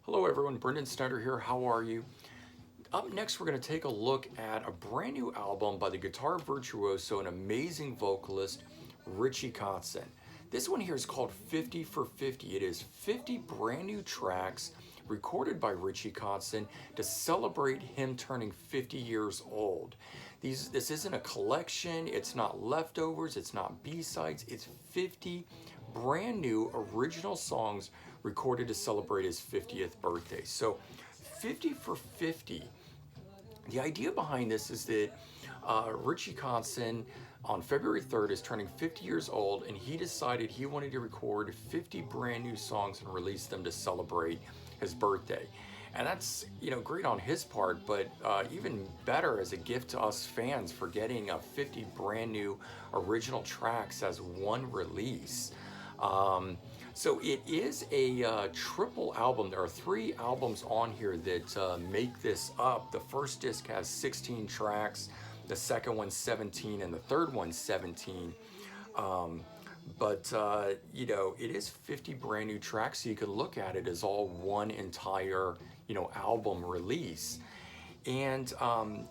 Hello everyone, Brendon Snyder here. How are you? Up next, we're going to take a look at a brand new album by the guitar virtuoso and amazing vocalist, Richie Kotzen. This one here is called 50 for 50. It is 50 brand new tracks recorded by Richie Kotzen to celebrate him turning 50 years old. This isn't a collection, it's not leftovers, it's not B-sides, it's 50 brand new original songs recorded to celebrate his 50th birthday. So 50 for 50. The idea behind this is that Richie Kotzen on February 3rd is turning 50 years old, and he decided he wanted to record 50 brand new songs and release them to celebrate his birthday. And that's, great on his part, but even better as a gift to us fans for getting 50 brand new original tracks as one release. So it is a triple album. There are 3 albums on here that make this up. The first disc has 16 tracks, the second one's 17, and the third one's 17. But it is 50 brand new tracks, so you could look at it as all one entire, album release. And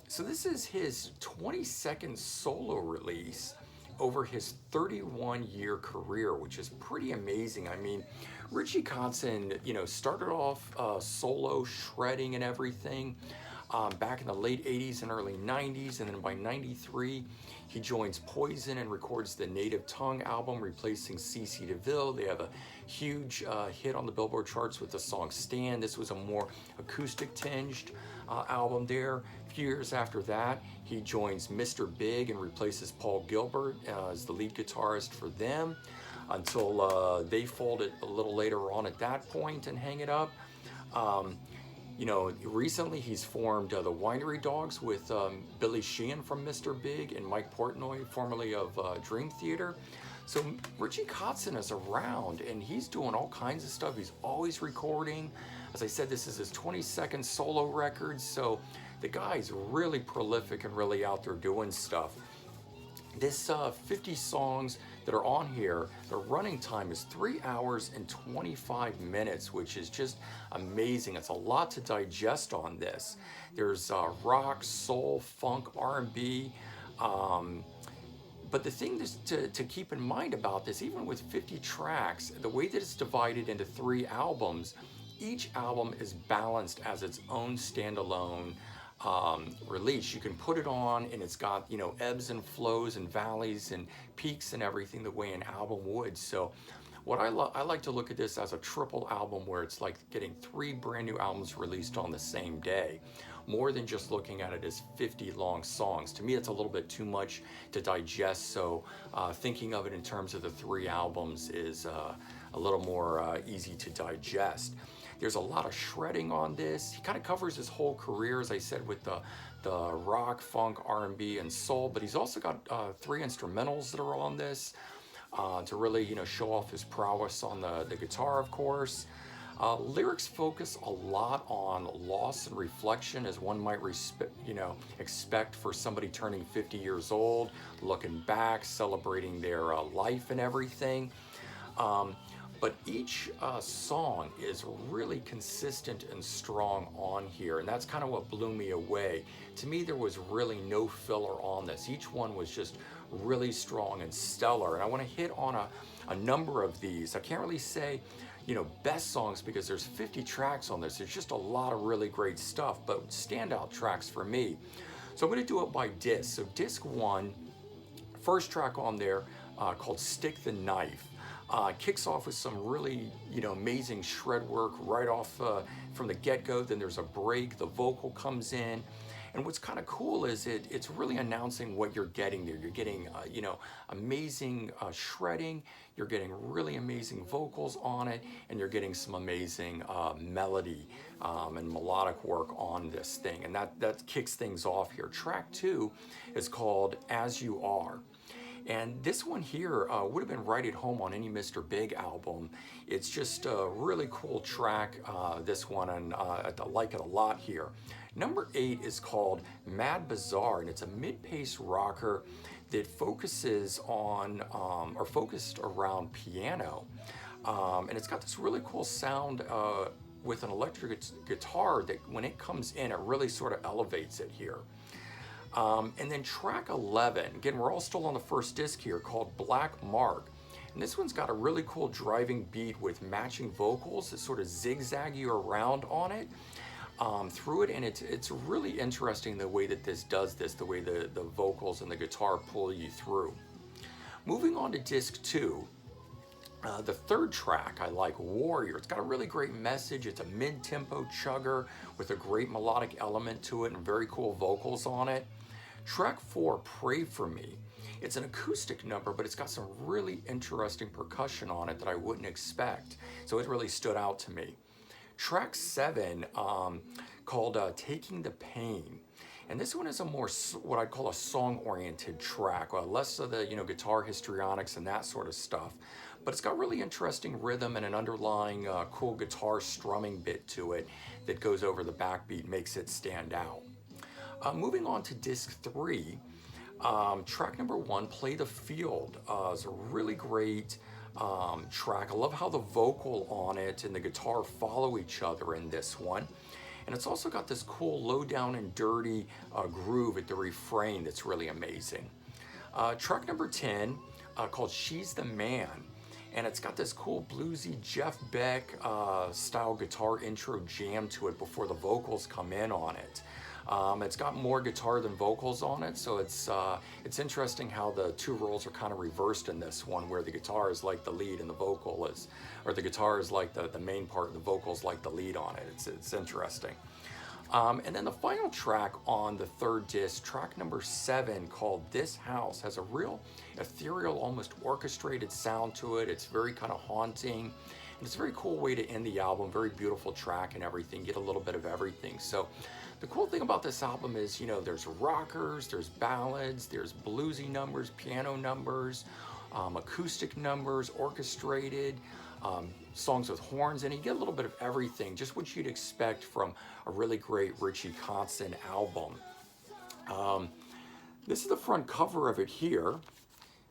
so this is his 22nd solo release over his 31-year career, which is pretty amazing. I mean, Richie Kotzen, started off solo shredding and everything back in the late 80s and early 90s, and then by 93, he joins Poison and records the Native Tongue album, replacing CeCe DeVille. They have a huge hit on the Billboard charts with the song Stand. This was a more acoustic tinged album there. A few years after that, he joins Mr. Big and replaces Paul Gilbert as the lead guitarist for them until they folded a little later on at that point and hang it up. Recently he's formed the Winery Dogs with Billy Sheehan from Mr. Big and Mike Portnoy, formerly of Dream Theater. So Richie Kotzen is around and he's doing all kinds of stuff. He's always recording. As I said, this is his 22nd solo record, so the guy's really prolific and really out there doing stuff. This 50 songs that are on here, the running time is 3 hours and 25 minutes, which is just amazing. It's a lot to digest on this. There's rock, soul, funk, R&B. But the thing to keep in mind about this, even with 50 tracks, the way that it's divided into 3 albums, each album is balanced as its own standalone release. You can put it on and it's got, ebbs and flows and valleys and peaks and everything the way an album would. So what I like to look at this as a triple album where it's like getting 3 brand new albums released on the same day, more than just looking at it as 50 long songs. To me, it's a little bit too much to digest, so thinking of it in terms of the 3 albums is a little more easy to digest. There's a lot of shredding on this. He kind of covers his whole career, as I said, with the rock, funk, R&B, and soul, but he's also got 3 instrumentals that are on this to really, show off his prowess on the guitar, of course. Lyrics focus a lot on loss and reflection, as one might expect for somebody turning 50 years old, looking back, celebrating their life and everything. But each song is really consistent and strong on here, and that's kind of what blew me away. To me, there was really no filler on this. Each one was just really strong and stellar, and I want to hit on a number of these. I can't really say, best songs because there's 50 tracks on this. There's just a lot of really great stuff, but standout tracks for me. So I'm going to do it by disc. So disc 1, first track on there called Stick the Knife. Kicks off with some really, amazing shred work right off from the get-go. Then there's a break, the vocal comes in. And what's kind of cool is it's really announcing what you're getting there. You're getting, amazing shredding, you're getting really amazing vocals on it, and you're getting some amazing melody and melodic work on this thing. And that kicks things off here. Track 2 is called As You Are. And this one here would have been right at home on any Mr. Big album. It's just a really cool track, this one, and I like it a lot here. Number 8 is called Mad Bazaar, and it's a mid-pace rocker that focuses on, or focused around piano. And it's got this really cool sound with an electric guitar that when it comes in, it really sort of elevates it here. And then track 11, again, we're all still on the first disc here, called Black Mark. And this one's got a really cool driving beat with matching vocals that sort of zigzag you around on it, through it. And it's really interesting the way that this does this, the way the vocals and the guitar pull you through. Moving on to disc 2, the third track I like, Warrior. It's got a really great message. It's a mid-tempo chugger with a great melodic element to it and very cool vocals on it. Track 4, Pray For Me. It's an acoustic number, but it's got some really interesting percussion on it that I wouldn't expect. So it really stood out to me. Track 7, called Taking the Pain. And this one is a more, what I'd call a song-oriented track, less of the, guitar histrionics and that sort of stuff. But it's got really interesting rhythm and an underlying cool guitar strumming bit to it that goes over the backbeat, makes it stand out. Moving on to disc 3, track number 1, Play the Field, is a really great track. I love how the vocal on it and the guitar follow each other in this one. And it's also got this cool low down and dirty groove at the refrain that's really amazing. Track number 10, called She's the Man. And it's got this cool bluesy Jeff Beck style guitar intro jam to it before the vocals come in on it. It's got more guitar than vocals on it, so it's interesting how the two roles are kind of reversed in this one, where the guitar is like the lead and the vocal is, or the guitar is like the main part and the vocals like the lead on it. It's interesting. And then the final track on the third disc, track number 7, called This House, has a real ethereal, almost orchestrated sound to it. It's very kind of haunting. And it's a very cool way to end the album, very beautiful track and everything, get a little bit of everything. So the cool thing about this album is, there's rockers, there's ballads, there's bluesy numbers, piano numbers, acoustic numbers, orchestrated, songs with horns, and you get a little bit of everything, just what you'd expect from a really great Richie Kotzen album. This is the front cover of it here.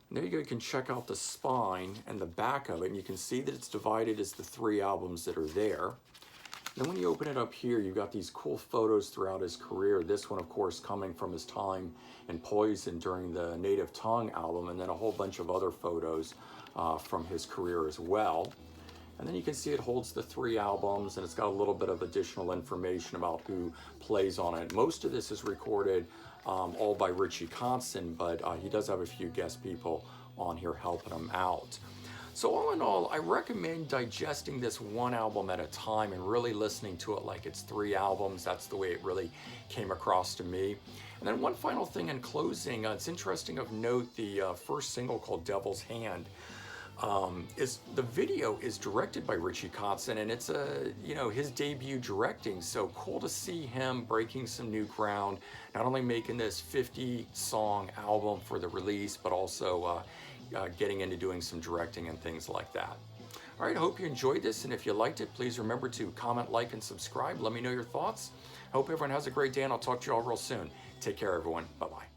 And there you go, you can check out the spine and the back of it, and you can see that it's divided as the 3 albums that are there. Then when you open it up here, you've got these cool photos throughout his career. This one, of course, coming from his time in Poison during the Native Tongue album, and then a whole bunch of other photos from his career as well. And then you can see it holds the 3 albums, and it's got a little bit of additional information about who plays on it. Most of this is recorded all by Richie Kotzen, but he does have a few guest people on here helping him out. So all in all, I recommend digesting this one album at a time and really listening to it like it's 3 albums. That's the way it really came across to me. And then one final thing in closing, it's interesting of note, the first single called Devil's Hand, is the video is directed by Richie Kotzen, and it's his debut directing. So cool to see him breaking some new ground, not only making this 50-song album for the release, but also getting into doing some directing and things like that. All right, I hope you enjoyed this, and if you liked it, please remember to comment, like, and subscribe. Let me know your thoughts. I hope everyone has a great day, and I'll talk to you all real soon. Take care, everyone. Bye-bye.